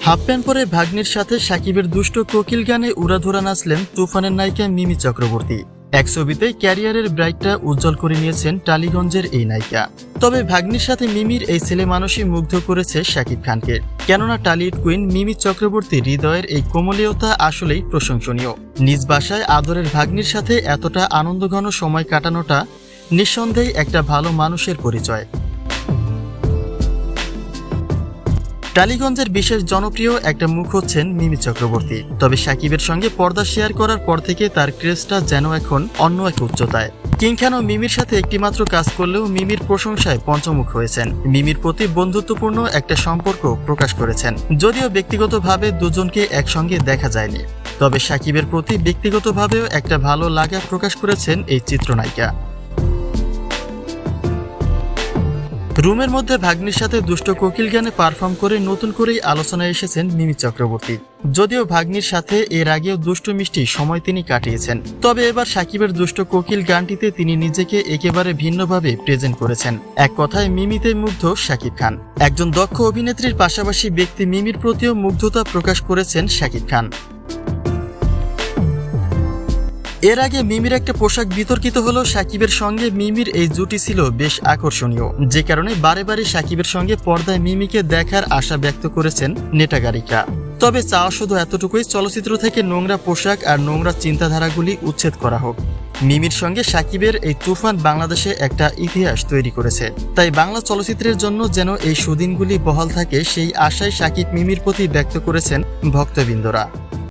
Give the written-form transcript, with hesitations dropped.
Half pant পরে ভাগ্নির সাথে সাকিবের দুষ্ট কোকিল গানে উড়াধুরা নাচলেন তুফানের নায়িকা মিমি চক্রবর্তী। এক ছবিতে ক্যারিয়ারের ব্রাইটটা উজ্জ্বল করে নিয়েছেন টালিগঞ্জের এই নায়িকা। তবে ভাগ্নির সাথে মিমির এই ছেলে মানুষই মুগ্ধ করেছে শাকিব খানকে। কেননা টালিউড কুইন মিমি চক্রবর্তীর হৃদয়ের এই কোমলীয়তা আসলেই প্রশংসনীয়। নিজ বাসায় আদরের ভাগ্নির সাথে এতটা আনন্দঘন সময় কাটানোটা নিঃসন্দেহে একটা ভালো মানুষের পরিচয়। টালিগঞ্জের বিশেষ জনপ্রিয় একটা মুখ হচ্ছেন মিমি চক্রবর্তী। তবে সাকিবের সঙ্গে পর্দা শেয়ার করার পর থেকে তার ক্রেজটা যেন এখন অন্য এক উচ্চতায়। কিং খানও মিমির সাথে একটিমাত্র কাজ করলেও মিমির প্রশংসায় পঞ্চমুখ হয়েছেন। মিমির প্রতি বন্ধুত্বপূর্ণ একটা সম্পর্ক প্রকাশ করেছেন। যদিও ব্যক্তিগতভাবে দুজনকে একসঙ্গে দেখা যায়নি, তবে সাকিবের প্রতি ব্যক্তিগতভাবেও একটা ভালো লাগা প্রকাশ করেছেন এই চিত্রনায়িকা। রুমের মধ্যে ভাগ্নির সাথে দুষ্ট কোকিল গানে পারফর্ম করে নতুন করেই আলোচনায় এসেছেন মিমি চক্রবর্তী। যদিও ভাগ্নির সাথে এর আগেও দুষ্ট মিষ্টি সময় তিনি কাটিয়েছেন, তবে এবার সাকিবের দুষ্ট কোকিল গানটিতে তিনি নিজেকে একেবারে ভিন্নভাবে প্রেজেন্ট করেছেন। এক কথায় মিমিতে মুগ্ধ শাকিব খান। একজন দক্ষ অভিনেত্রীর পাশাপাশি ব্যক্তি মিমির প্রতিও মুগ্ধতা প্রকাশ করেছেন শাকিব খান। এর আগে মিমির একটা পোশাক বিতর্কিত হলেও সাকিবের সঙ্গে মিমির এই জুটি ছিল বেশ আকর্ষণীয়, যে কারণে বারে বারে সাকিবের সঙ্গে পর্দায় মিমিকে দেখার আশা ব্যক্ত করেছেন নেটাগারিকরা। তবে চাওয়া শুধু এতটুকুই, চলচ্চিত্র থেকে নোংরা পোশাক আর নোংরা চিন্তাধারাগুলি উচ্ছেদ করা হোক। মিমির সঙ্গে সাকিবের এই তুফান বাংলাদেশে একটা ইতিহাস তৈরি করেছে। তাই বাংলা চলচ্চিত্রের জন্য যেন এই সুদিনগুলি বহাল থাকে সেই আশায় সাকিব মিমির প্রতি ব্যক্ত করেছেন ভক্তবৃন্দরা।